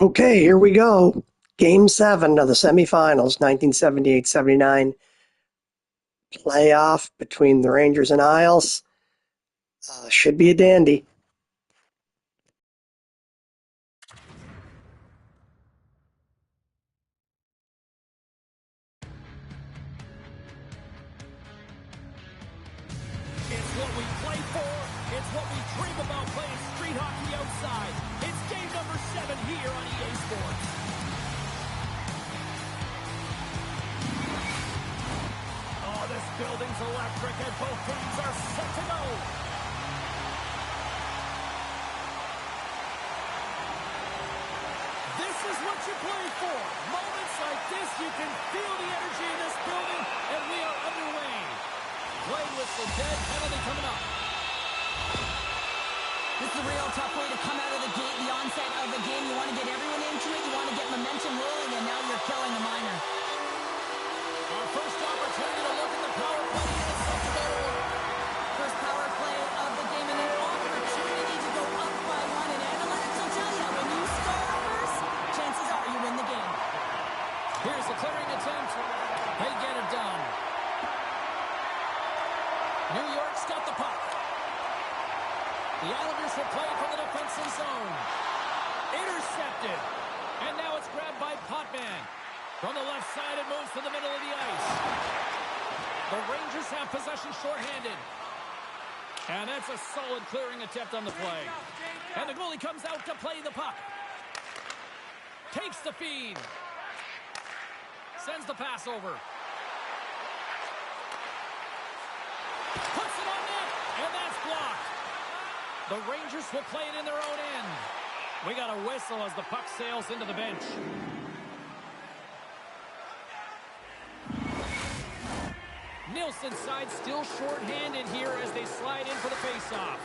Okay, here we go. Game 7 of the semifinals, 1978-79 playoff between the Rangers and Isles. Should be a dandy. It's what we play for. It's what we dream about playing street hockey outside. It's game number 7 here on EA Sports. Oh, this building's electric and both teams are set to go. This is what you play for. Moments like this, you can feel the energy in this building, and we are underway. Play whistle dead, penalty coming up. This is a real tough way to come out of the gate, the onset of the game. You want to get everyone into it, you want to get momentum rolling, and now you're killing a minor. Our first opportunity to look at the power play is set to go to work. First power play of the game, and an opportunity to go up by one. And analytics will tell you, when you score first, chances are you win the game. Here's the clearing attempt. They get it done. New York's got the puck. The Islanders will play from the defensive zone. Intercepted. And now it's grabbed by Potvin. From the left side, it moves to the middle of the ice. The Rangers have possession shorthanded. And that's a solid clearing attempt on the play. And the goalie comes out to play the puck. Takes the feed. Sends the pass over. Puts it on net, and that's blocked. The Rangers will play it in their own end. We got a whistle as the puck sails into the bench. Nielsen's side still short-handed here as they slide in for the face-off.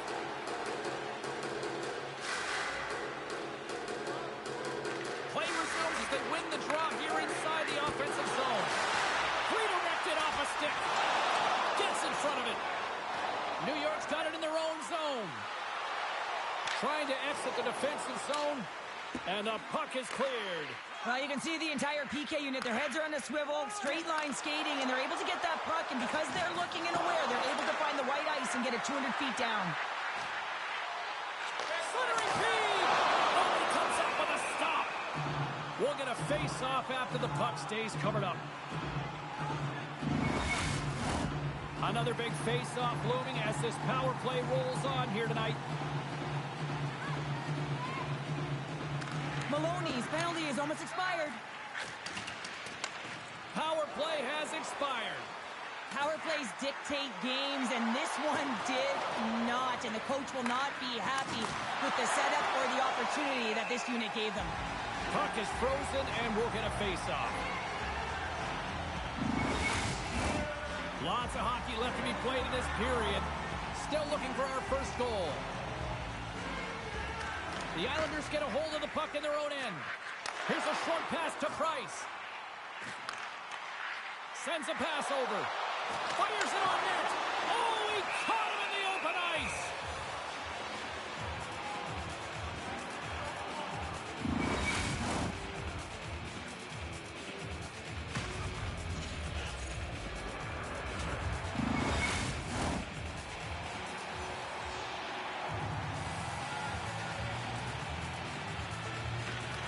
Play resumes as they win the draw here inside the offensive zone. Redirected off a stick. Gets in front of it. New York's got it in their own zone. Trying to exit the defensive zone. And the puck is cleared. Well, you can see the entire PK unit. Their heads are on a swivel, straight line skating, and they're able to get that puck. And because they're looking and aware, they're able to find the white ice and get it 200 feet down. Centering feed! Oh, he comes up with a stop. We'll get a face-off after the puck stays covered up. Another big face-off looming as this power play rolls on here tonight. Maloney's penalty is almost expired. Power play has expired. Power plays dictate games, and this one did not. And the coach will not be happy with the setup or the opportunity that this unit gave them. Puck is frozen, and we'll get a face-off. Lots of hockey left to be played in this period. Still looking for our first goal. The Islanders get a hold of the puck in their own end. Here's a short pass to Price. Sends a pass over. Fires it on net. Oh, he caught him in the open ice.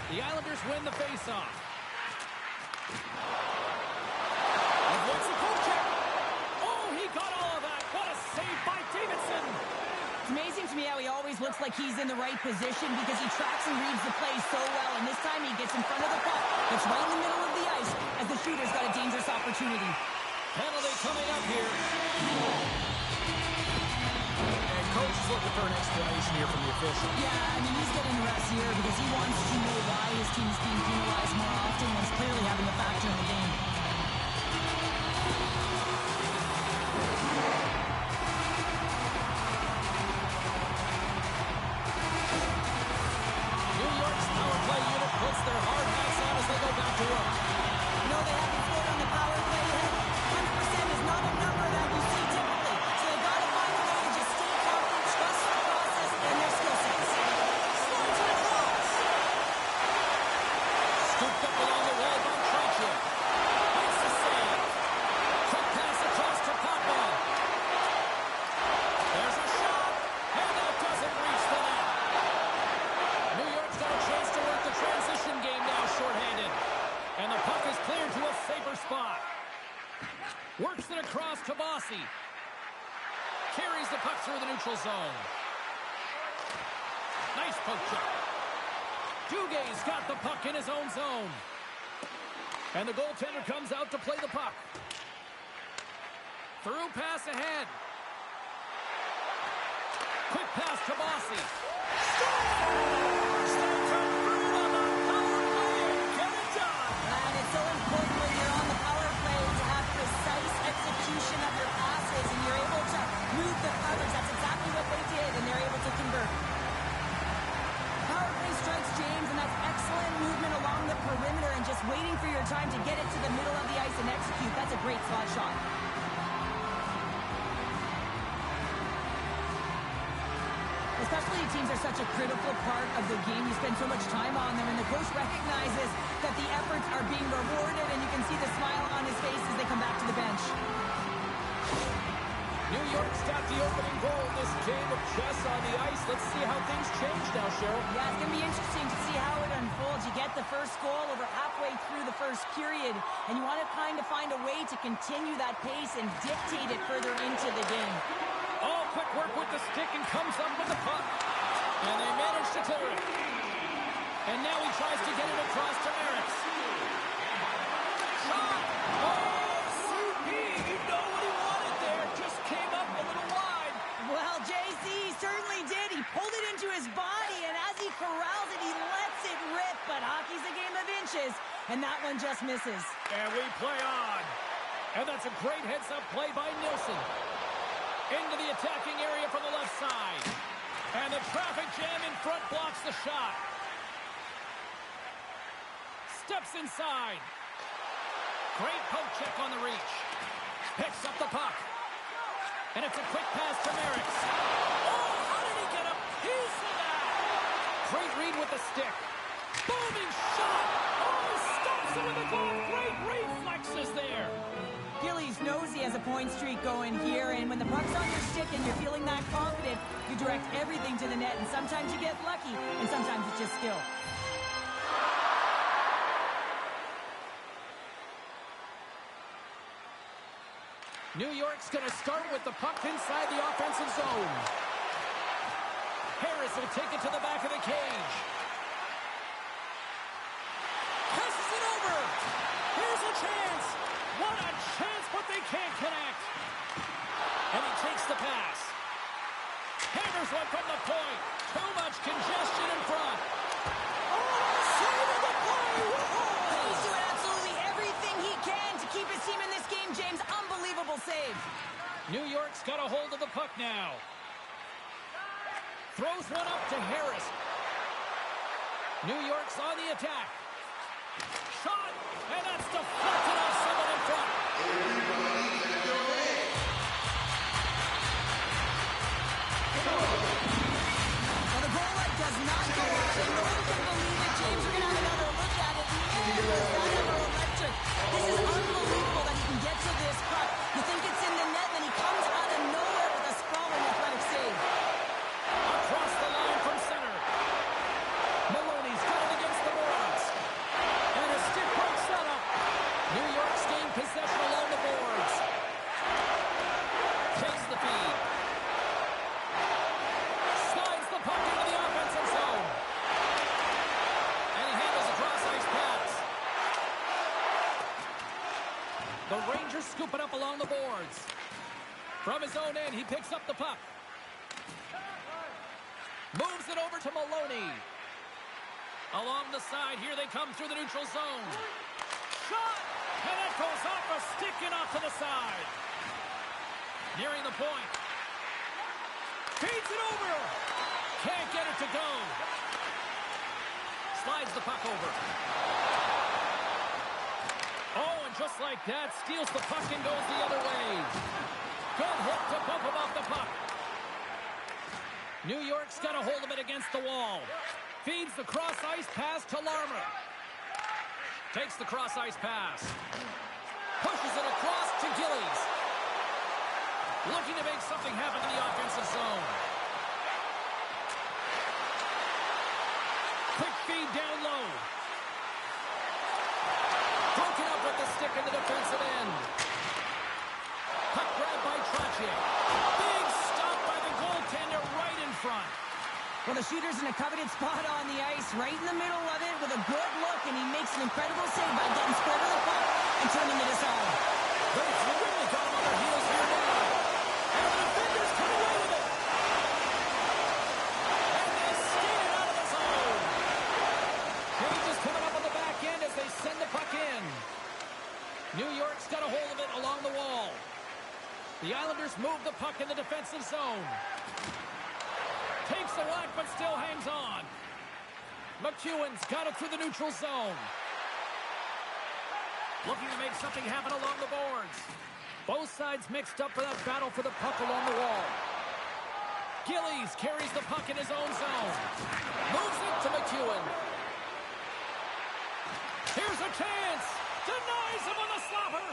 The Islanders win the faceoff. Avoids the poke check. Oh, he got all of that. What a save by Davidson. It's amazing to me how he always looks like he's in the right position because he tracks and reads the play so well. And this time he gets in front of the puck. It's right in the middle of the ice as the shooter's got a dangerous opportunity. Penalty coming up here. Coach is looking for an explanation here from the official. Yeah, I mean, he's getting rest here because he wants to know why his team's being penalized more often, and it's clearly having a factor in the game. New York's power play unit puts their hard hats on as they go back to work. No, they haven't scored on the power play yet. 100% is not a number that you see typically, so they got to find a way to just stay confident, trust the process, and their skill sets. Slides it across. Cleared to a safer spot. Works it across to Bossy. Carries the puck through the neutral zone. Nice poke check. Duguay's got the puck in his own zone. And the goaltender comes out to play the puck. Through pass ahead. Quick pass to Bossy. Scores! They come through on the power play and get it done. And it's so important when you're on the power play to have precise execution of your passes, and you're able to move the coverage. That's exactly what they did, and they're able to convert. Power play strikes James, and that's excellent movement along the perimeter and just waiting for your time to get it to the middle of the ice and execute. That's a great slot shot. Especially teams are such a critical part of the game. You spend so much time on them, and the coach recognizes that the efforts are being rewarded, and you can see the smile on his face as they come back to the bench. New York's got the opening goal in this game of chess on the ice. Let's see how things change now, Cheryl. Yeah, it's going to be interesting to see how it unfolds. You get the first goal over halfway through the first period, and you want to kind of find a way to continue that pace and dictate it further into the game. Oh, quick work with the stick and comes up with the puck. And they manage to clear it. And now he tries to get it across to Merrick. Shot! Oh, CP! You know what he wanted there. Just came up a little wide. Well, JC certainly did. He pulled it into his body, and as he corrals it, he lets it rip. But hockey's a game of inches, and that one just misses. And we play on. And that's a great heads-up play by Nilsson. Into the attacking area from the left side. And the traffic jam in front blocks the shot. Steps inside. Great poke check on the reach. Picks up the puck. And it's a quick pass to Merrick. Oh, how did he get a piece of that? Great read with the stick. Booming shot. Oh, stops it with a glove. Great reflexes there. Gillies knows he has a point streak going here, and when the puck's on your stick and you're feeling that confident, you direct everything to the net, and sometimes you get lucky, and sometimes it's just skill. New York's going to start with the puck inside the offensive zone. Harris will take it to the back of the cage. Passes it over. Here's a chance. What a chance, but they can't connect. And he takes the pass. Hammers one from the point. Too much congestion in front. Oh, save of the play. Whoa. He's doing absolutely everything he can to keep his team in this game, James. Unbelievable save. New York's got a hold of the puck now. Throws one up to Harris. New York's on the attack. Shot, and that's deflected off someone in front. Well, the goal line does not go out, and no one can believe it. James, we're going to have another look at it. Man, was that ever electric. This is unbelievable that he can get to this puck. You think it's in the net, then he comes out of nowhere with a sprawling athletic save. Across the line from center. Maloney's got it against the boards. And a stick breaks that up. New York's gained possession along the boards. Takes the feed. Slides the puck into the offensive zone. And he handles a cross-ice pass. The Rangers scoop it up along the boards. From his own end, he picks up the puck. Moves it over to Maloney. Along the side, here they come through the neutral zone. Shot! And that goes off a stick and off to the side. Nearing the point. Feeds it over. Can't get it to go. Slides the puck over. Oh, and just like that, steals the puck and goes the other way. Good hit to bump him off the puck. New York's got a hold of it against the wall. Feeds the cross-ice pass to Larmer. Takes the cross-ice pass. Pushes it across to Gillies. Looking to make something happen in the offensive zone. Quick feed down low. Broken up shooter's in a coveted spot on the ice, right in the middle of it with a good look, and he makes an incredible save by getting square to the puck and turning it aside. They've really got him on their heels here now. And the defenders come away with it. And they skate it out of the zone. Cage is coming up on the back end as they send the puck in. New York's got a hold of it along the wall. The Islanders move the puck in the defensive zone. Takes the whack, but still hangs on. McEwen's got it through the neutral zone. Looking to make something happen along the boards. Both sides mixed up for that battle for the puck along the wall. Gillies carries the puck in his own zone. Moves it to McEwen. Here's a chance. Denies him on the slapper.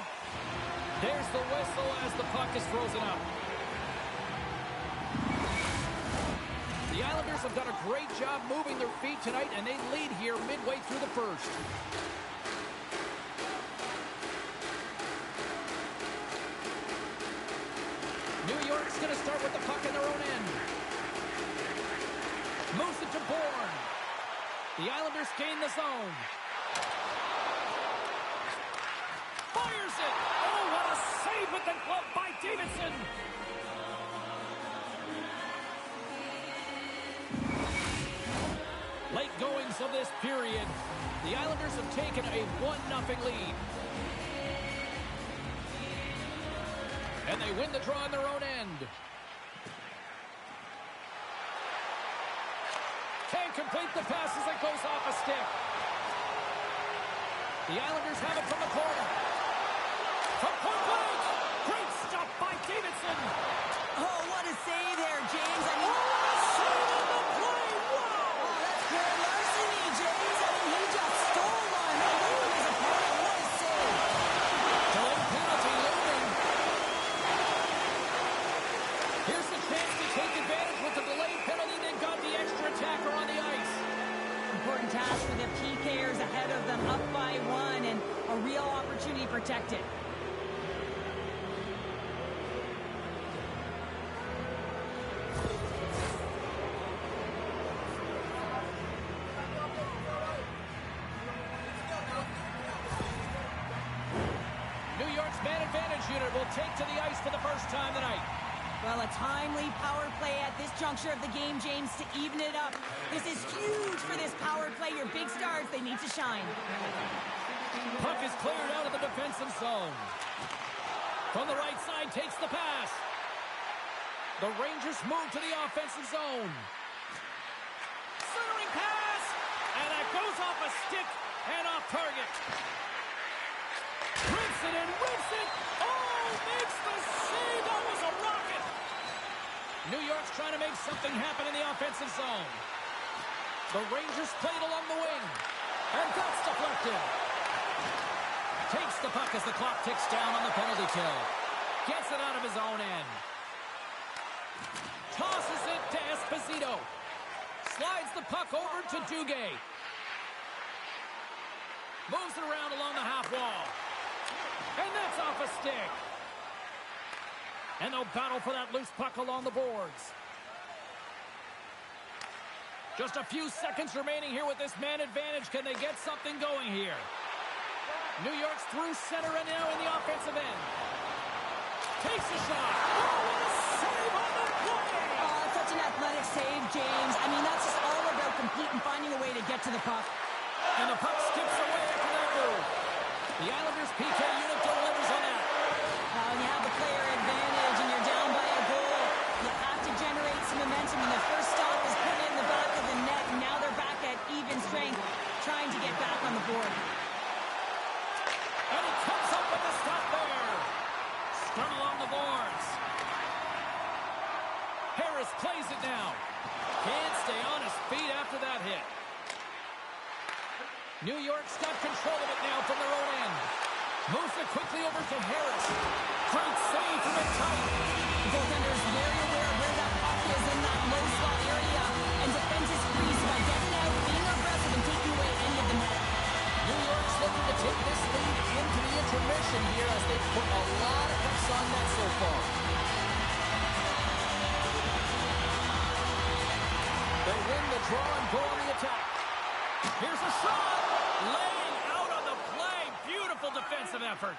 There's the whistle as the puck is frozen up. The Islanders have done a great job moving their feet tonight, and they lead here midway through the first. New York's going to start with the puck in their own end. Moves it to Bourne. The Islanders gain the zone. Fires it! Oh, what a save with the glove by Davidson! Late goings of this period, the Islanders have taken a 1-0 lead. And they win the draw in their own end. Can't complete the pass as it goes off a stick. The Islanders have it from the corner. From point blank! Great stop by Davidson! Oh, what a save there, James. I mean, Save on the play! Wow! oh, that's great larceny, James. I mean, he just stole one away from his opponent. What a save. Delayed penalty looming. Here's the chance to take advantage with the delayed penalty. They've got the extra attacker on the ice. Important task for the PKers ahead of them, up by 1, and a real opportunity protected. New York's man advantage unit will take to the ice for the first time tonight. Well, a timely power play at this juncture of the game, James, to even it up. This is huge for this power play. Your big stars, they need to shine. Puck is cleared out of the defensive zone. From the right side, takes the pass. The Rangers move to the offensive zone. Centering pass! And that goes off a stick and off target. Rips it and rips it! Oh, makes the save! That was a rocket! New York's trying to make something happen in the offensive zone. The Rangers played along the wing. And that's deflected. Takes the puck as the clock ticks down on the penalty kill. Gets it out of his own end. Tosses it to Esposito. Slides the puck over to Duguay. Moves it around along the half wall. And that's off a stick. And they'll battle for that loose puck along the boards. Just a few seconds remaining here with this man advantage. Can they get something going here? New York's through center and now in the offensive end. Takes a shot. Oh, what a save on the play! Oh, such an athletic save, James. I mean, that's just all about competing, finding a way to get to the puck. And the puck skips away after that move. The Islanders PK unit delivers on that. When you have a player advantage and you're down by a goal, you have to generate some momentum. And the first stop is put in the back of the net, and now they're back at even strength, trying to get back on the board. And he comes up with the stop there. Scrum along the boards. Harris plays it now. Can't stay on his feet after that hit. New York's got control of it now from their own end. Moves it quickly over to Harris. Great save from it tight. The goaltender is very aware of where that puck is in that low slot area and defends his crease by getting out, being aggressive, and taking away any of the net. New York's looking to take this lead into the intermission here as they've put a lot of pucks on net so far. They win the draw and go on the attack. Here's a shot. Laying out on the play. Beautiful defensive effort.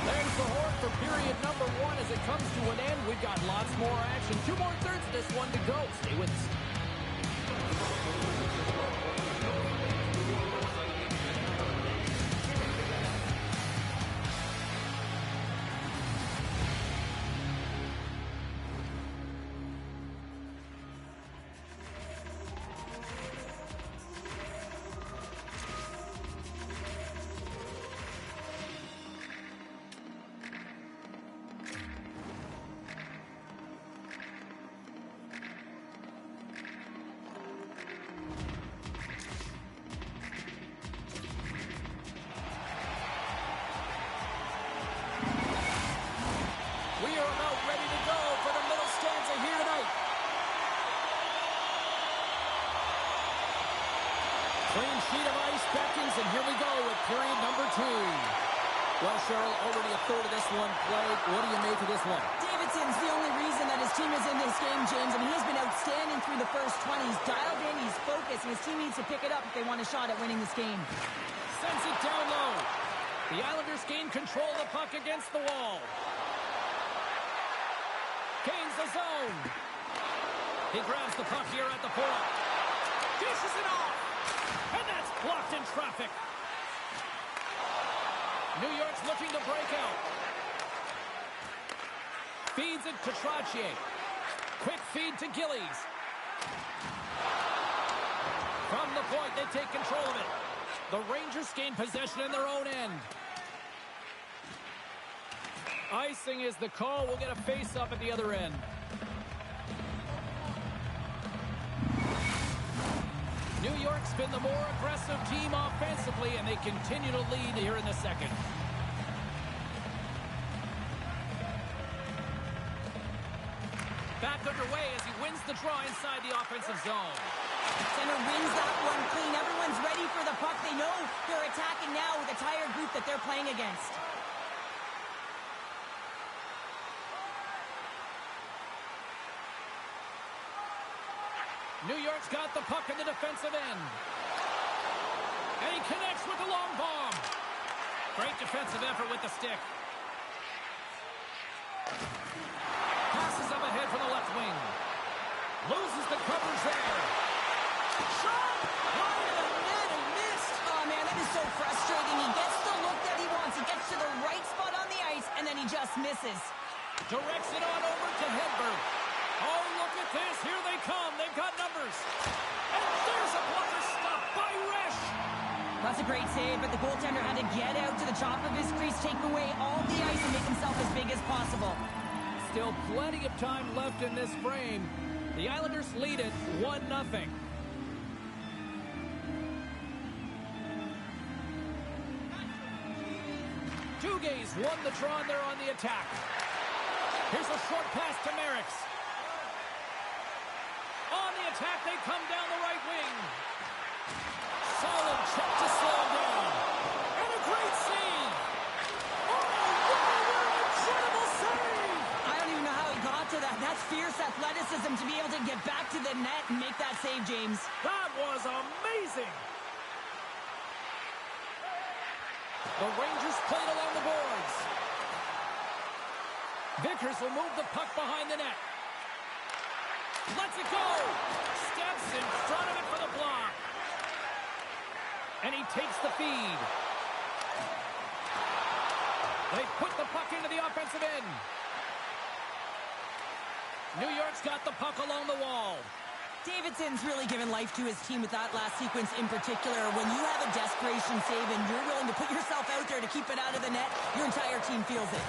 There's the horn for period number 1 as it comes to an end. We've got lots more action. 2 more thirds of this one to go. Stay with us. We are about ready to go for the middle stanza here tonight. Clean sheet of ice beckons, and here we go with period number 2. Well, Cheryl, already a third of this one played. What do you make of this one? Davidson's the only reason that his team is in this game, James. I mean, he's been outstanding through the first 20. He's dialed in, he's focused, and his team needs to pick it up if they want a shot at winning this game. Sends it down low. The Islanders gain control of the puck against the wall. Gains the zone. He grabs the puck here at the point. Dishes it off. And that's blocked in traffic. New York's looking to break out. Feeds it to Trottier. Quick feed to Gillies. From the point, they take control of it. The Rangers gain possession in their own end. Icing is the call. We'll get a face-up at the other end. New York's been the more aggressive team offensively, and they continue to lead here in the second. Back underway as he wins the draw inside the offensive zone. Center wins that one clean. Everyone's ready for the puck. They know they're attacking now with a tired group that they're playing against. New York's got the puck in the defensive end. And he connects with the long bomb. Great defensive effort with the stick. Passes up ahead from the left wing. Loses the coverage there. Shot! Wide of the net and missed. Oh, man, that is so frustrating. He gets the look that he wants. He gets to the right spot on the ice, and then he just misses. Directs it on over to Hedberg. Oh, look at this. Here they come. They've got numbers. And there's a blocker stop by Resch. That's a great save, but the goaltender had to get out to the top of his crease, take away all the ice, and make himself as big as possible. Still plenty of time left in this frame. The Islanders lead it 1-0. Duguay's won the draw, and they're on the attack. Here's a short pass to Merrick's. On the attack, they come down the right wing. Solid check to slow him down. And a great save. Oh, what an incredible save. I don't even know how he got to that. That's fierce athleticism to be able to get back to the net and make that save, James. That was amazing. The Rangers played along the boards. Vickers will move the puck behind the net. Lets it go. Steps in front of it for the block. And he takes the feed. They put the puck into the offensive end. New York's got the puck along the wall. Davidson's really given life to his team with that last sequence in particular. When you have a desperation save and you're willing to put yourself out there to keep it out of the net, your entire team feels it.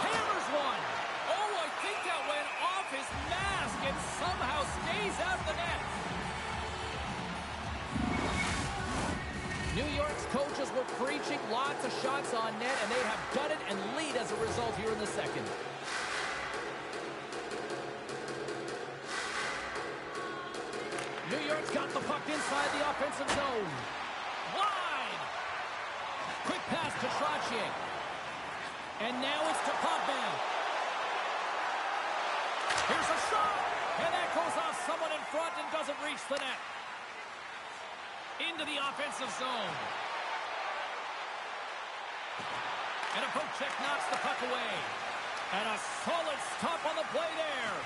Hammers one. Oh, I think that went off his mask and somehow stays out of the net. New York's coaches were preaching lots of shots on net, and they have done it and lead as a result here in the second. New York's got the puck inside the offensive zone. Wide! Quick pass to Trottier. And now it's to Potvin. Here's a shot. And that goes off someone in front and doesn't reach the net. Into the offensive zone. And a poke check knocks the puck away. And a solid stop on the play there.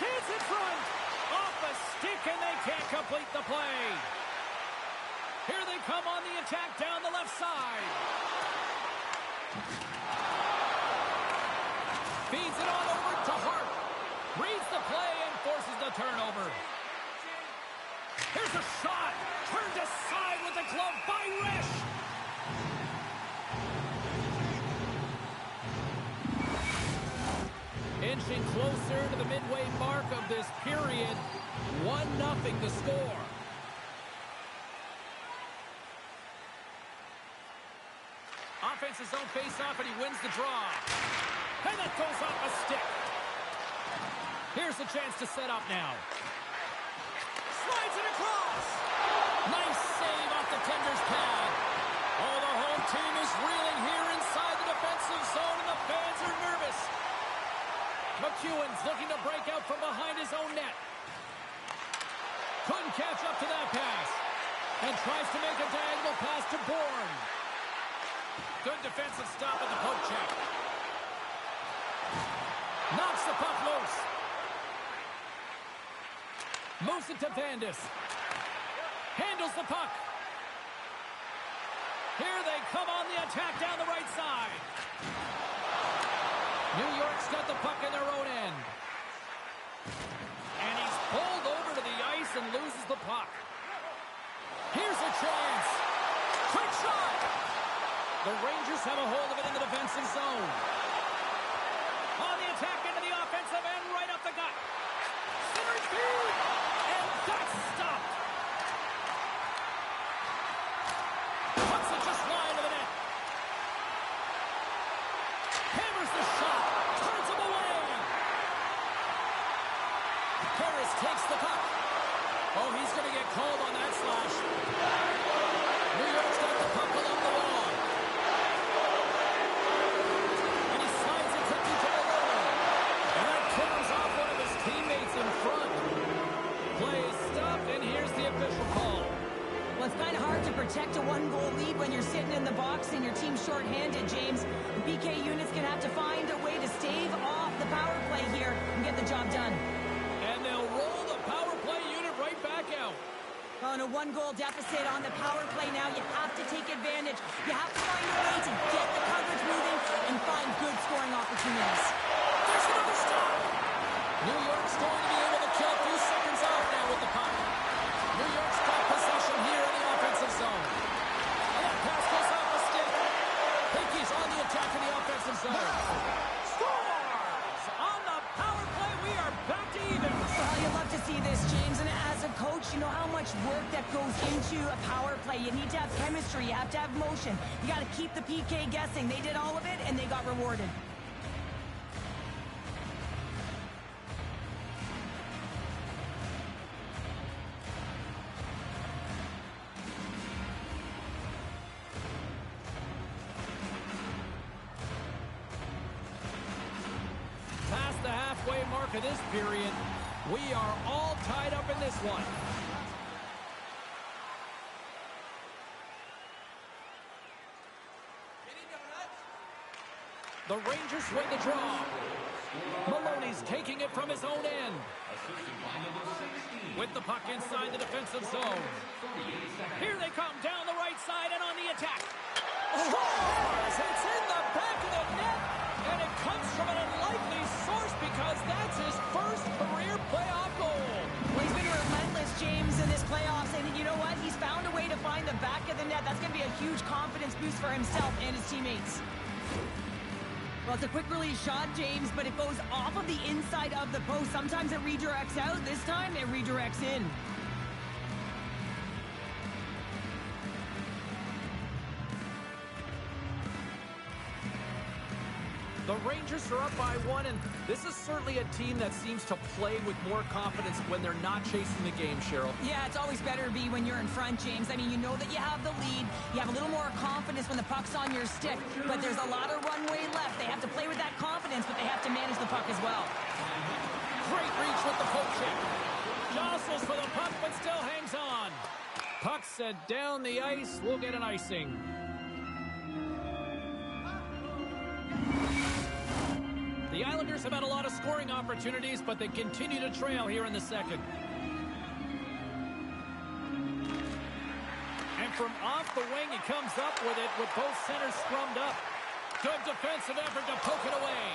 Chance in front. Off a stick, and they can't complete the play. Here they come on the attack down the left side. Feeds it on over to Hart. Reads the play and forces the turnover. Here's a shot. Turned aside with the glove by Resch. Inching closer to the midway mark of this period. 1-0 the score. Offensive zone face-off, and he wins the draw. And that goes off a stick. Here's the chance to set up now. Slides it across. Nice save off the tender's pad. Oh, the home team is reeling here inside the defensive zone, and the fans are nervous. McEwen's looking to break out from behind his own net. Couldn't catch up to that pass. And tries to make a diagonal pass to Bourne. Good defensive stop at the poke check. Knocks the puck loose. Moves it to Vandis. Handles the puck. Here they come on the attack down the right side. New York's got the puck in their own end. And he's pulled over to the ice and loses the puck. Here's a chance. Quick shot. The Rangers have a hold of it in the defensive zone. On the attack into the offensive end, right up the gut. Center field. And that's stopped. Puts it just wide of the net. Hammers the shot. Turns him away. Harris takes the puck. Oh, he's going to get called on that slash. New York's got the puck along the wall. And he slides it quickly to the goal. And that corners off one of his teammates in front. Play stopped, and here's the official call. Well, it's kind of hard to protect a one-goal lead when you're sitting in the box and your team's shorthanded, James. The PK unit's going to have to find a way to stave off the power play here and get the job done. And they'll roll the power play unit right back out. On a one-goal deficit on the power play now, you have to take advantage. You have to find a way to get the coverage moving and find good scoring opportunities. There's another stop. New York's going to be able to kill a few seconds off now with the puck. New York's got possession here in the offensive zone. And that pass goes off the stick. Hickey's on the attack in the offensive zone. Scores! On the power play, we are back to even. Well, you love to see this, James. And as a coach, you know how much work that goes into a power play. You need to have chemistry. You have to have motion. You got to keep the PK guessing. They did all of it, and they got rewarded. Past the halfway mark of this period, we are all tied up in this one. The Rangers win the draw. Maloney's taking it from his own end. With the puck inside the defensive zone. Here they come down the right side and on the attack. Scores! It's in the back of the net, and it comes from an unlikely source because that's his first career playoff goal. Well, he's been relentless, James, in this playoffs, and you know what? He's found a way to find the back of the net. That's going to be a huge confidence boost for himself and his teammates. Well, it's a quick release shot, James, but it goes off of the inside of the post. Sometimes it redirects out. This time, it redirects in. The The Rangers are up by 1, and this is certainly a team that seems to play with more confidence when they're not chasing the game, Cheryl. Yeah, it's always better to be when you're in front, James. I mean, you know that you have the lead. You have a little more confidence when the puck's on your stick, but there's a lot of runway left. They have to play with that confidence, but they have to manage the puck as well. Great reach with the poke check. Jostles for the puck, but still hangs on. Puck set down the ice. We'll get an icing. The Islanders have had a lot of scoring opportunities, but they continue to trail here in the second. And from off the wing, he comes up with it with both centers scrummed up. Good defensive effort to poke it away.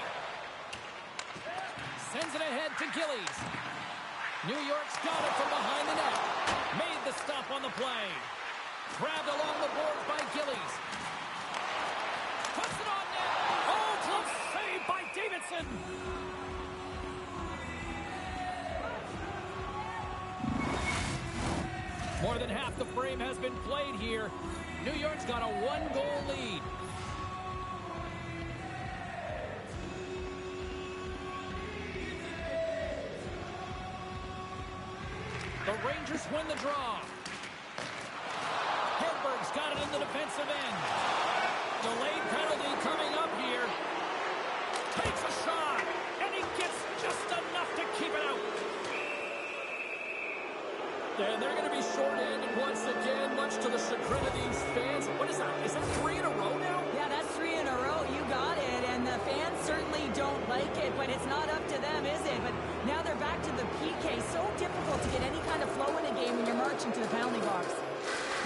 Sends it ahead to Gillies. New York's got it from behind the net. Made the stop on the play. Grabbed along the boards by Gillies. Puts it on net. Oh, close save by Davidson. More than half the frame has been played here. New York's got a 1-goal lead. The Rangers win the draw. Hedberg's got it in the defensive end. Delayed penalty coming up here. Takes a shot, and he gets just enough to keep it out. And they're going to be short-handed once again, much to the chagrin of these fans. What is that? Is that 3 in a row now? Yeah, that's 3 in a row. You got it. And the fans certainly don't like it, but it's not up to them, is it? But now they're back to the PK. So difficult to get any kind of flow in a game when you're marching to the penalty box.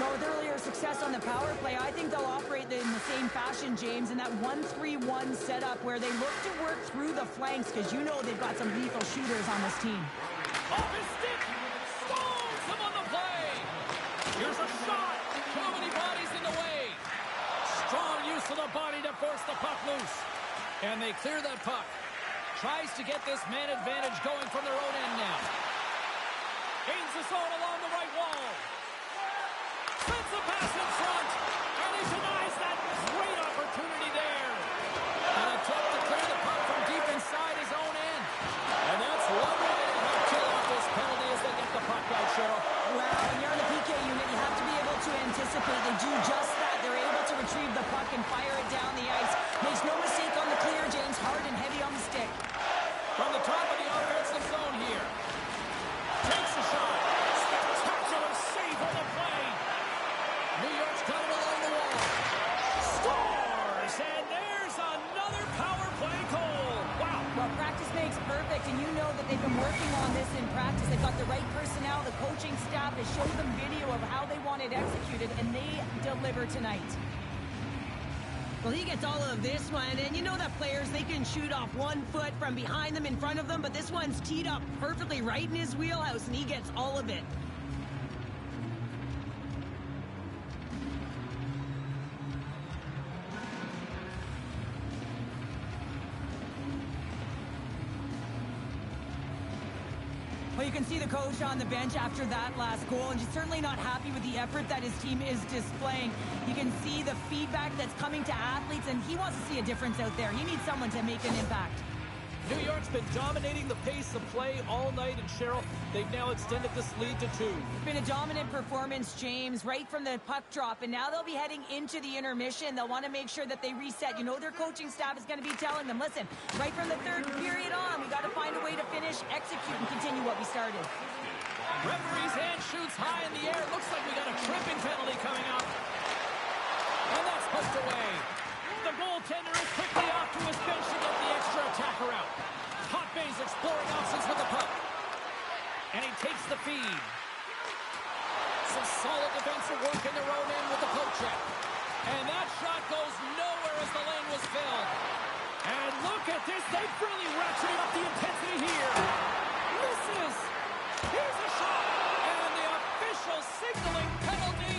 Well, with earlier success on the power play, I think they'll operate in the same fashion, James, in that 1-3-1 setup where they look to work through the flanks because you know they've got some lethal shooters on this team. Off his stick! Stalls him on the play! Here's a shot! Too many bodies in the way! Strong use of the body to force the puck loose. And they clear that puck. Tries to get this man advantage going from their own end now. Gains the zone along the right wall. Sends the pass in front. And he denies that great opportunity there. An attempt to clear the puck from deep inside his own end. And that's one way to help kill off this penalty as they get the puck out, Cheryl. Well, when you're in the PK unit, you have to be able to anticipate. They do just that. They're able to retrieve the puck and fire it down the ice. Makes no mistake on the clear, James. Hard and heavy on the stick. From the top of the offensive zone here. Takes a shot. Spectacular save on the play. New York's got it along the wall. Scores! And there's another power play goal. Wow. Well, practice makes perfect, and you know that they've been working on this in practice. They've got the right personnel. The coaching staff has showed them video of how they want it executed, and they deliver tonight. Well, he gets all of this one, and you know that players, they can shoot off 1 foot from behind them, in front of them, but this one's teed up perfectly right in his wheelhouse, and he gets all of it. Well, you can see the coach on the bench after that last goal, and he's certainly not happy with the effort that his team is displaying. You can see the feedback that's coming to athletes, and he wants to see a difference out there. He needs someone to make an impact. New York's been dominating the pace of play all night, and Cheryl, they've now extended this lead to 2. It's been a dominant performance, James, right from the puck drop, and now they'll be heading into the intermission. They'll want to make sure that they reset. You know their coaching staff is going to be telling them, listen, right from the third period on, we got to find a way to finish, execute, and continue what we started. Referee's hand shoots high in the air. Looks like we got a tripping penalty coming up. And that's poked away. The goaltender is quickly off to his bench to get the extra attacker out. Hotbay's exploring options with the puck. And he takes the feed. Some solid defensive work in their own end with the poke check. And that shot goes nowhere as the lane was filled. And look at this. They've really ratcheted up the intensity here. Misses. Here's a shot. And the official signaling penalty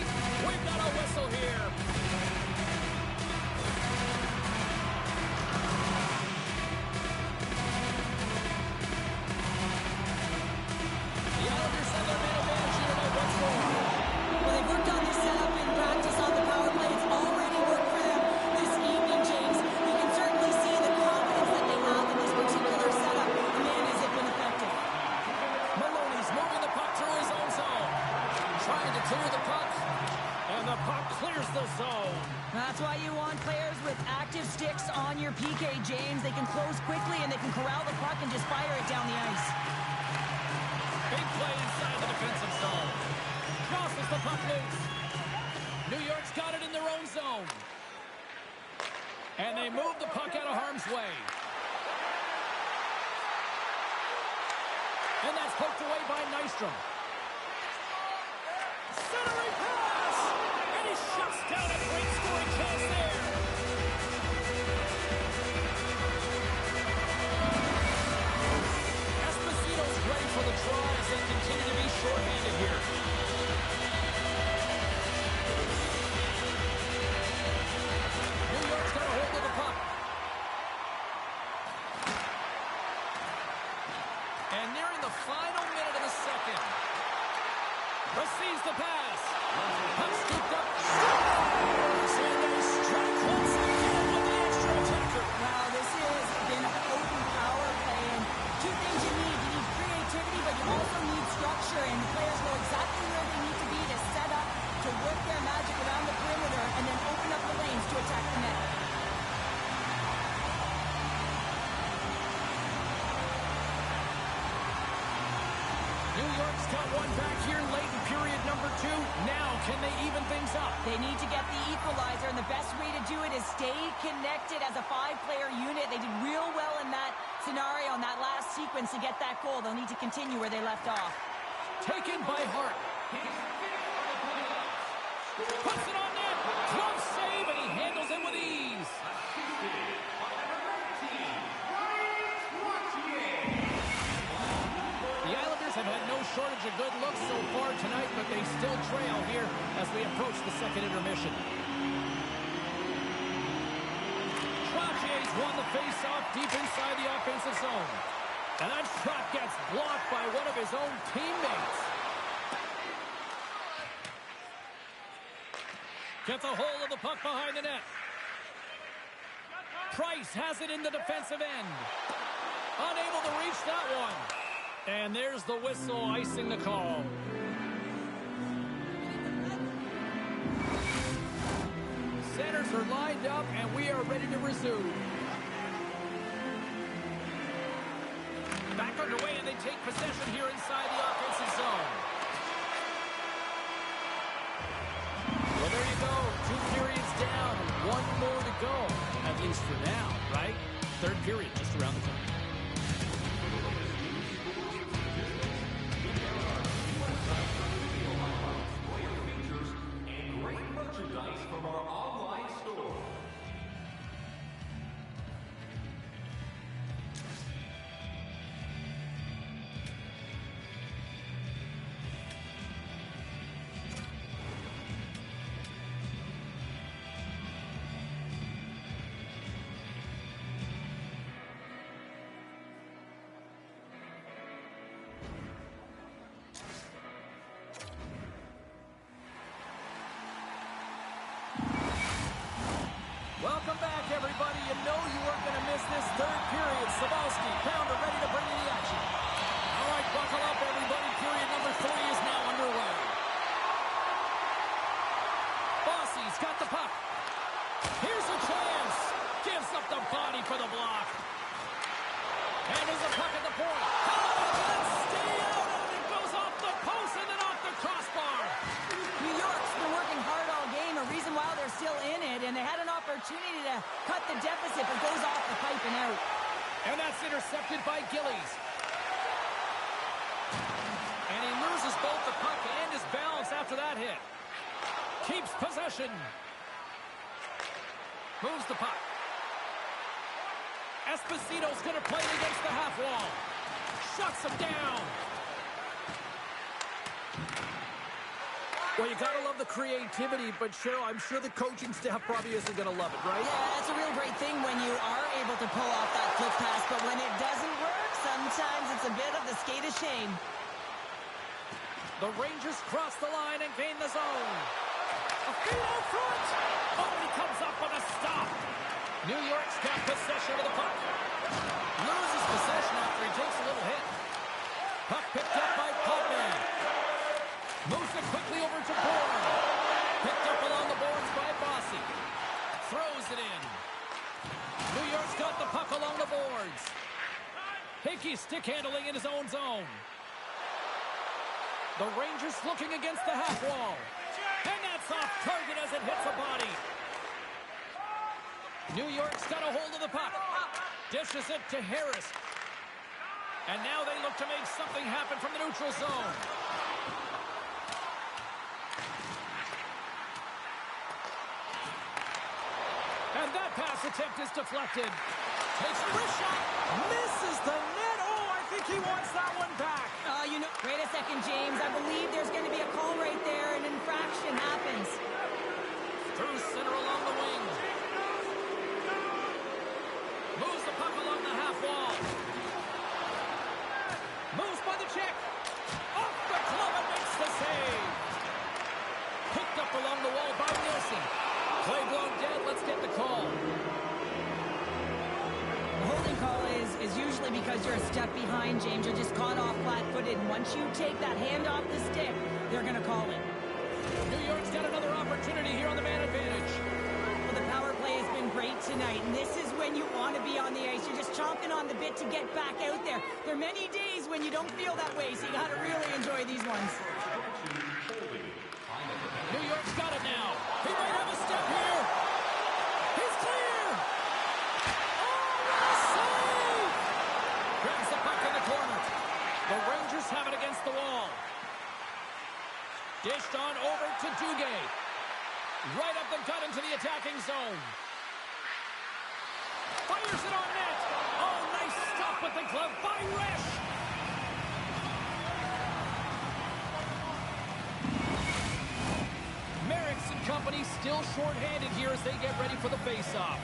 the zone. That's why you want players with active sticks on your PK, James. They can close quickly and they can corral the puck and just fire it down the ice. Big play inside the defensive zone. Crosses the puck loose. New York's got it in their own zone. And they move the puck out of harm's way. And that's poked away by Nystrom. Centering pass! And he shuts down a great scoring chance there. Esposito's ready for the draw as they continue to be shorthanded here. New York's got a hold of the puck. And nearing the final minute of the second. Receives the pass. Puck scooped up. And they strike once again with the extra attacker. Wow, this has been a potent power play. And two things you need. You need creativity, but you also need structure. And the players know exactly where they need to be to set up, to work their magic around the perimeter, and then open up the lanes to attack the net. New York's got one back here late in period number 2. Now, can they even things up? They need to get the equalizer, and the best way to do it is stay connected as a 5-player unit. They did real well in that scenario, in that last sequence to get that goal. They'll need to continue where they left off. Taken by Hart. Puts it on net. Close save, and he handles it with ease. The Islanders have had no shortage of good looks so far tonight, but they still trail here as we approach the second intermission. Troutier's won the face-off deep inside the offensive zone. And that shot gets blocked by one of his own teammates. Gets a hold of the puck behind the net. Price has it in the defensive end. Unable to reach that one. And there's the whistle icing the call. Centers are lined up, and we are ready to resume. Back underway, and they take possession here inside the offensive zone. Well, there you go. 2 periods down, 1 more to go. At least for now, right? Third period just around the corner. From our online store. Welcome back, everybody. You know you weren't going to miss this third period. Sabalski, Pounder ready to bring you the action. All right, buckle up, everybody. Period number 3 is now underway. Bossy's got the puck. Here's a chance. Gives up the body for the block. And there's a puck at the point. Let's stay out, and it goes off the post and then off the crossbar. New York's been working hard all game, a reason why they're still in it, and they had an opportunity to cut the deficit, but goes off the pipe and out. And that's intercepted by Gillies. And he loses both the puck and his balance after that hit. Keeps possession. Moves the puck. Esposito's going to play it against the half wall. Shuts him down. Well, you got to love the creativity, but Cheryl, I'm sure the coaching staff probably isn't going to love it, right? Yeah, it's a real great thing when you are able to pull off that quick pass, but when it doesn't work, sometimes it's a bit of the skate of shame. The Rangers cross the line and gain the zone. A feet out front. Oh, he comes up with a stop. New York's got possession of the puck. Loses possession after he takes a little hit. Puck picked up by Potman. Moves it quickly over to Bourne. Picked up along the boards by stick handling in his own zone. The Rangers looking against the half wall. And that's off target as it hits a body. New York's got a hold of the puck. Dishes it to Harris. And now they look to make something happen from the neutral zone. And that pass attempt is deflected. Takes a wrist shot. Misses the net. Oh, I think he wants that one back. Wait a second, James. I believe there's going to be a call right there. An infraction happens. Through center along the wing. Moves the puck along the half wall. Moves by the check. Off the glove and makes the save. Picked up along the wall by Nielsen. Play blown dead. Let's get the call. The holding call is usually because you're a step behind, James. You're just caught off flat-footed. And once you take that hand off the stick, they're going to call it. New York's got another opportunity here on the man advantage. Well, the power play has been great tonight, and this is when you want to be on the ice. You're just chomping on the bit to get back out there. There are many days when you don't feel that way, so you got to really enjoy these ones. New York's got it now. He might have a step here. He's clear. Oh, what a save! Grabs the puck in the corner. The Rangers have it against the wall. Dished on over to Duguay. Right up the gut into the attacking zone. Fires it on net. Oh, nice stop with the glove by Resch. Merrick's and company still shorthanded here as they get ready for the face-off.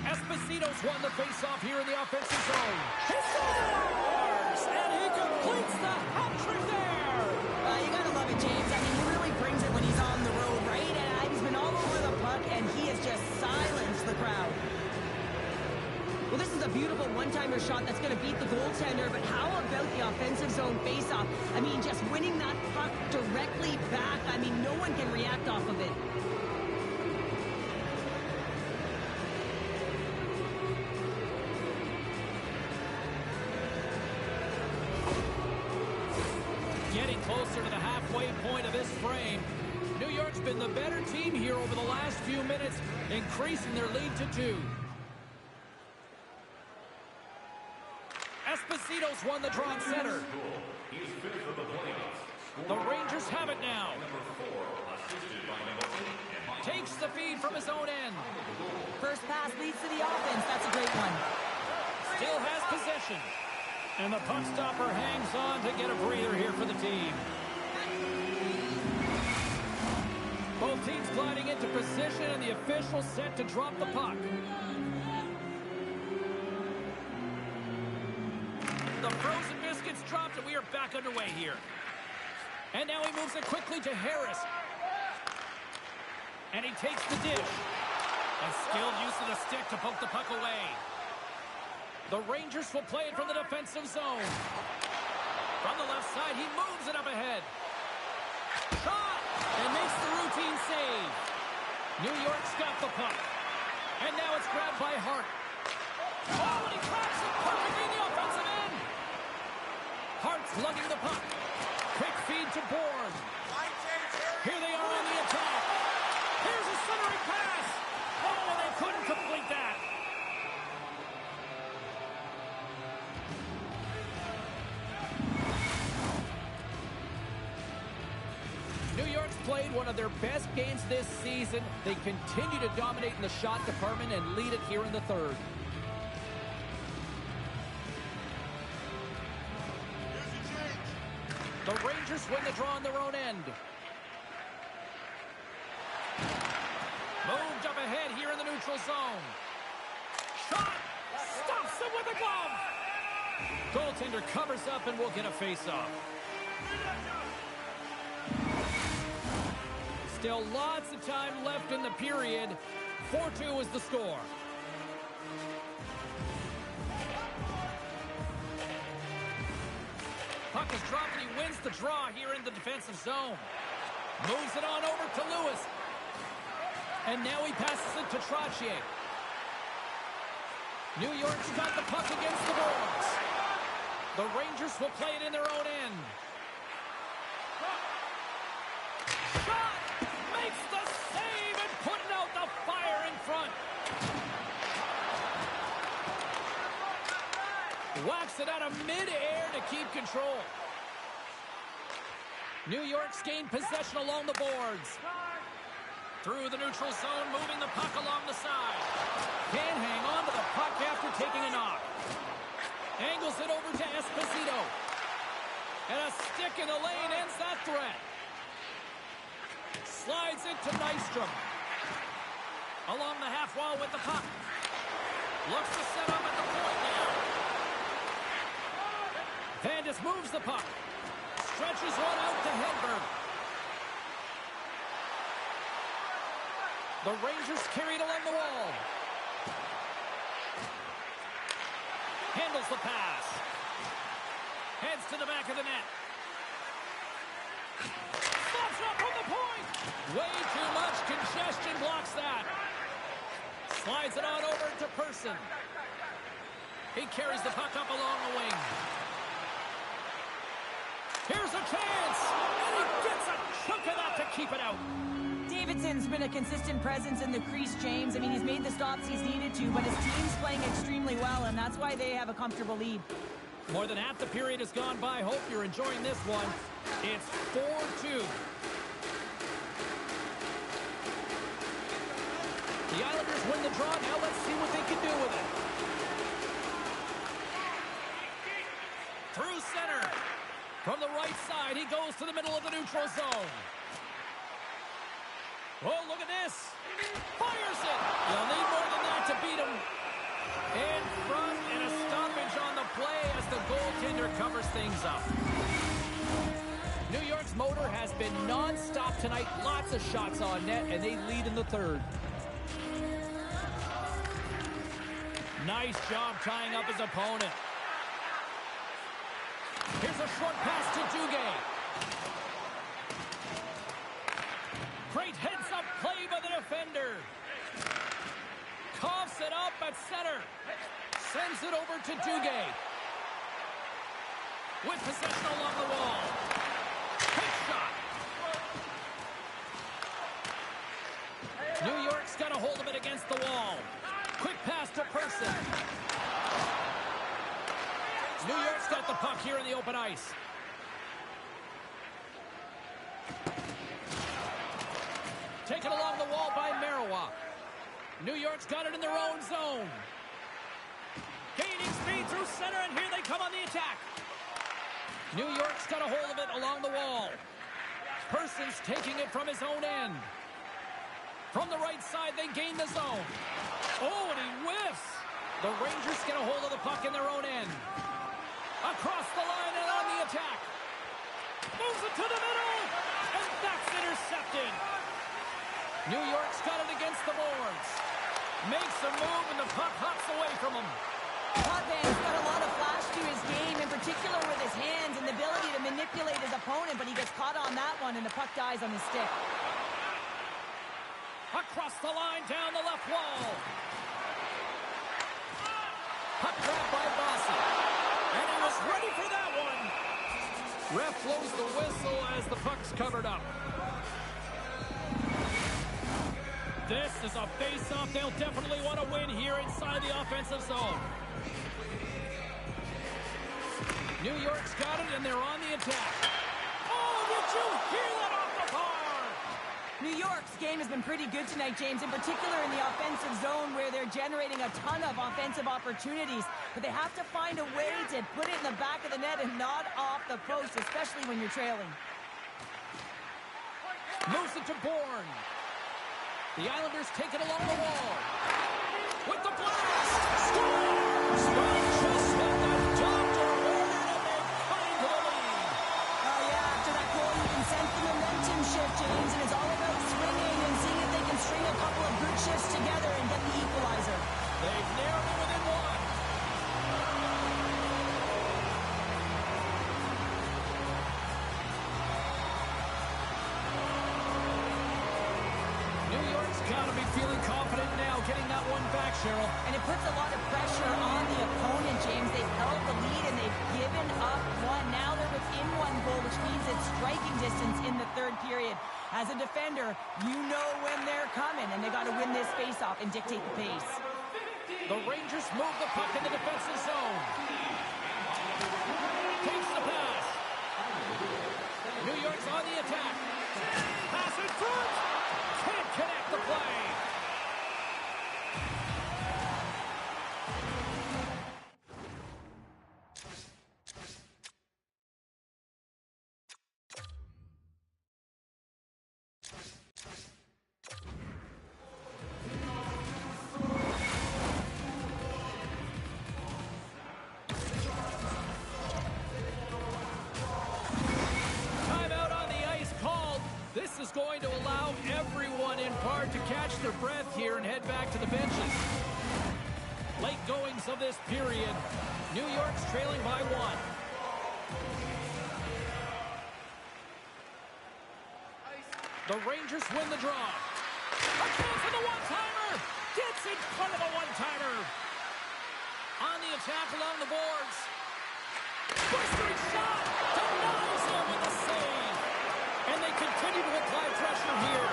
Esposito's won the face-off here in the offensive zone. He scores! And he completes the hat-trick there! You got to love it, James. I mean, he really brings it when he's on the road, right? And he's been all over the puck, and he has just silenced the crowd. Well, this is a beautiful one-timer shot that's going to beat the goaltender, but how about the offensive zone face-off? I mean, just winning that puck directly back. I mean, no one can react off of it. Getting closer to the halfway point of this frame. New York's been the better team here over the last few minutes, increasing their lead to 2. Esposito's won the draw at center. The Rangers have it now. Takes the feed from his own end. First pass leads to the offense. That's a great one. Still has possession. And the puck stopper hangs on to get a breather here for the team. Both teams gliding into position, and the official set to drop the puck. The frozen biscuits dropped, and we are back underway here. And now he moves it quickly to Harris. And he takes the dish. A skilled use of the stick to poke the puck away. The Rangers will play it from the defensive zone. From the left side, he moves it up ahead. Shot! And makes the routine save. New York's got the puck. And now it's grabbed by Hart. Oh, and he cracks it perfectly in the offensive end. Hart's lugging the puck. Quick feed to Bourne. Here they are on the attack. Here's a centering pass. Oh, and they couldn't complete that. New York's played one of their best games this season. They continue to dominate in the shot department and lead it here in the third. The Rangers win the draw on their own end. Moved up ahead here in the neutral zone. Shot! Stops him with a glove! Goaltender covers up and will get a face-off. Still lots of time left in the period. 4-2 is the score. Puck is dropped and he wins the draw here in the defensive zone. Moves it on over to Lewis. And now he passes it to Trottier. New York's got the puck against the boards. The Rangers will play it in their own end. Shot! Makes the save and putting out the fire in front. Whacks it out of midair to keep control. New York's gained possession along the boards. Through the neutral zone, moving the puck along the side. Can't hang on to the puck after taking a knock. Angles it over to Esposito. And a stick in the lane ends that threat. Slides it to Nystrom. Along the half wall with the puck. Looks to set up at the point now. Vandis moves the puck. Stretches one out to Hedberg. The Rangers carried along the wall. Handles the pass. Heads to the back of the net. Stops up from the point. Way too much congestion blocks that. Slides it on over to Person. He carries the puck up along the wing. Here's a chance. And he gets a chunk of that to keep it out. Davidson's been a consistent presence in the crease, James. I mean, he's made the stops he's needed to, but his team's playing extremely well, and that's why they have a comfortable lead. More than half the period has gone by. Hope you're enjoying this one. It's 4-2. The Islanders win the draw. Now let's see what they can do with it. Through center. From the right side, he goes to the middle of the neutral zone. Oh, look at this. Fires it. You'll need more than that to beat him. In front and a stoppage on the play as the goaltender covers things up. New York's motor has been non-stop tonight. Lots of shots on net, and they lead in the third. Nice job tying up his opponent. Here's a short pass to Duguay. Great heads-up play by the defender. Coughs it up at center. Sends it over to Duguay. With possession along the wall. Quick shot. New York's got a hold of it against the wall. Quick pass to Person. New York's got the puck here in the open ice. Taken along the wall by Marawa. New York's got it in their own zone. Gaining speed through center, and here they come on the attack. New York's got a hold of it along the wall. Person's taking it from his own end. From the right side, they gain the zone. Oh, and he whiffs. The Rangers get a hold of the puck in their own end. Across the line and on the attack. Moves it to the middle, and that's intercepted. New York's got it against the boards. Makes a move, and the puck hops away from him. Potvin's got a lot of flash to his game, in particular with his hands and the ability to manipulate his opponent, but he gets caught on that one, and the puck dies on his stick. Across the line, down the left wall. Puck grabbed by Bossy. And he was ready for that one. Ref blows the whistle as the puck's covered up. This is a face-off they'll definitely want to win here inside the offensive zone. New York's got it, and they're on the attack. Oh, did you hear that off the bar? New York's game has been pretty good tonight, James, in particular in the offensive zone where they're generating a ton of offensive opportunities, but they have to find a way to put it in the back of the net and not off the post, especially when you're trailing. Moves it to Bourne. The Islanders take it along the wall. With the blast! Scores! But just what the doctor ordered, and they're cutting to the lead. Oh, yeah, after that goal, you can sense the momentum shift, James, and it's all about swinging and seeing if they can string a couple of good shifts together and get the equalizer. They've narrowed it within one. New York's He's got to be feeling confident now, getting that one back, Cheryl. And it puts a lot of pressure on the opponent, James. They've held the lead and they've given up one. Now they're within one goal, which means it's striking distance in the third period. As a defender, you know when they're coming, and they got to win this faceoff and dictate the pace. The Rangers move the puck in the defensive zone. Takes the pass. New York's on the attack. Pass in front. Can't connect the play. This is going to allow everyone in part to catch their breath here and head back to the benches. Late goings of this period. New York's trailing by 1. The Rangers win the draw. A chance for the one-timer. Gets in front of a one-timer. On the attack along the boards. Blistering shot. Denies him with a save. And they continue to apply pressure here.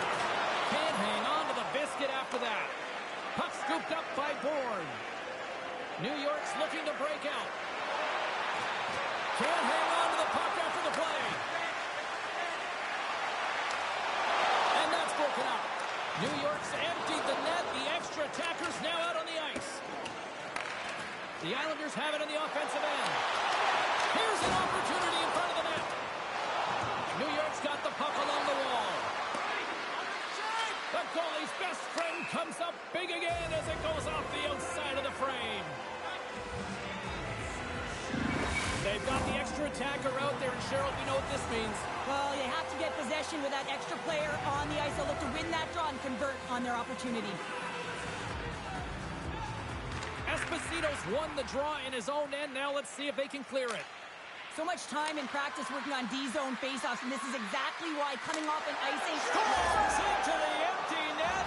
Can't hang on to the biscuit after that. Puck scooped up by Bourne. New York's looking to break out. Can't hang on to the puck after the play. And that's broken up. New York's emptied the net. The extra attackers now out on the ice. The Islanders have it in the offensive end. Here's an opportunity in front of the net. New York's got the puck along the wall. The goalie's best friend comes up big again as it goes off the outside of the frame. They've got the extra attacker out there, and Cheryl, we know what this means. Well, they have to get possession with that extra player on the ice. They'll look to win that draw and convert on their opportunity. Esposito's won the draw in his own end. Now let's see if they can clear it. So much time in practice working on D-zone faceoffs, and this is exactly why coming off an icing... Scores into the empty net.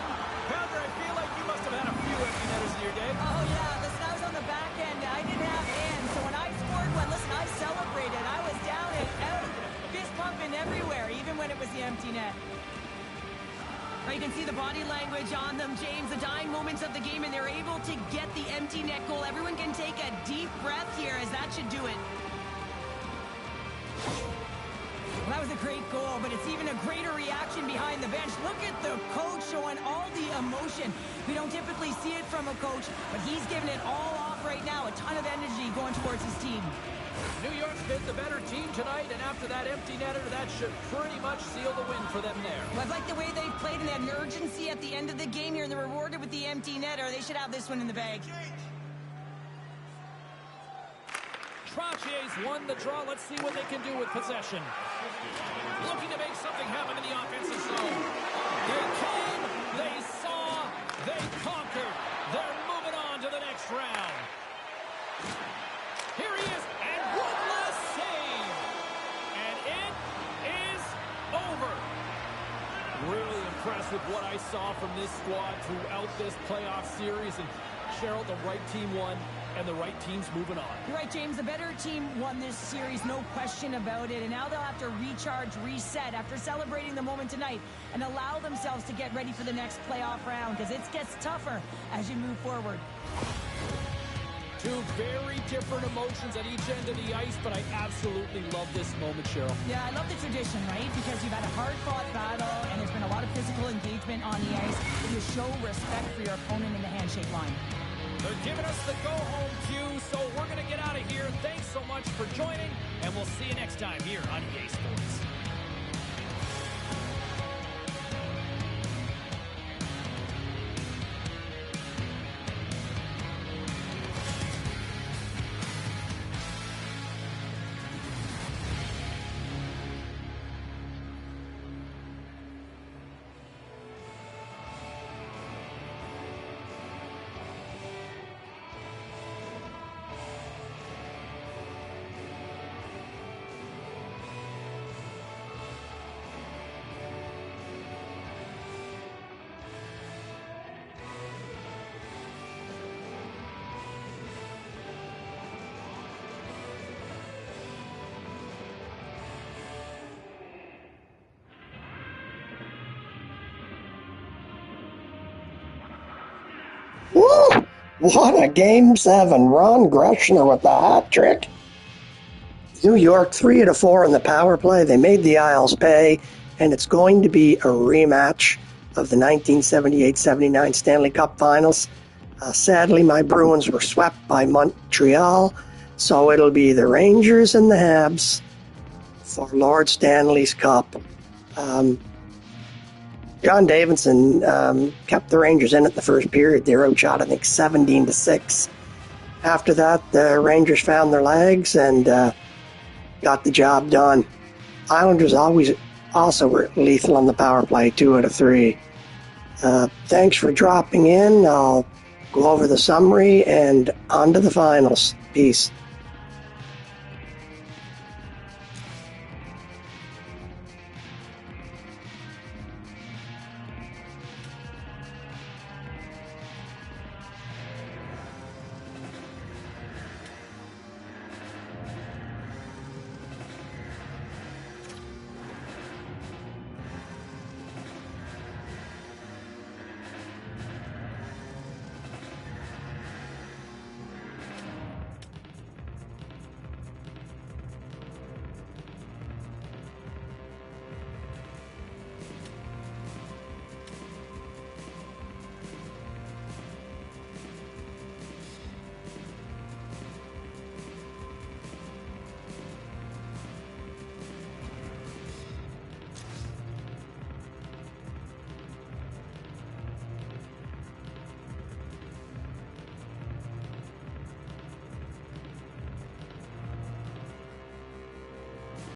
Pounder, I feel like you must have had a few empty netters in your day. Oh, yeah. Listen, I was on the back end. I didn't have hands, so when I scored one, listen, I celebrated. I was down and out, fist pumping everywhere, even when it was the empty net. You can see the body language on them, James, the dying moments of the game, and they're able to get the empty net goal. Everyone can take a deep breath here, as that should do it. Well, that was a great goal, but it's even a greater reaction behind the bench. Look at the coach showing all the emotion. We don't typically see it from a coach, but he's giving it all off right now. A ton of energy going towards his team. New York's been the better team tonight, and after that empty netter, that should pretty much seal the win for them there. Well, I like the way they played and they had an urgency at the end of the game here, and they're rewarded with the empty netter. They should have this one in the bag. Trotier's won the draw. Let's see what they can do with possession. Looking to make something happen in the offensive zone. They came, they saw, they conquered. They're moving on to the next round. Here he is, and one last save. And it is over. Really impressed with what I saw from this squad throughout this playoff series. And Cheryl, the right team won. And the right team's moving on. You're right, James. The better team won this series, no question about it. And now they'll have to recharge, reset after celebrating the moment tonight and allow themselves to get ready for the next playoff round because it gets tougher as you move forward. Two very different emotions at each end of the ice, but I absolutely love this moment, Cheryl. Yeah, I love the tradition, right? Because you've had a hard-fought battle and there's been a lot of physical engagement on the ice. You show respect for your opponent in the handshake line. They're giving us the go-home cue, so we're going to get out of here. Thanks so much for joining, and we'll see you next time here on EA Sports. What a Game 7. Ron Greshner with the hat trick. New York 3 out of 4 in the power play. They made the Isles pay, and it's going to be a rematch of the 1978-79 Stanley Cup Finals. Sadly, my Bruins were swept by Montreal, so it'll be the Rangers and the Habs for Lord Stanley's Cup. John Davidson kept the Rangers in at the first period. They were outshot, I think, 17-6. After that, the Rangers found their legs and got the job done. Islanders also were lethal on the power play, 2 out of 3. Thanks for dropping in. I'll go over the summary and on to the finals. Peace.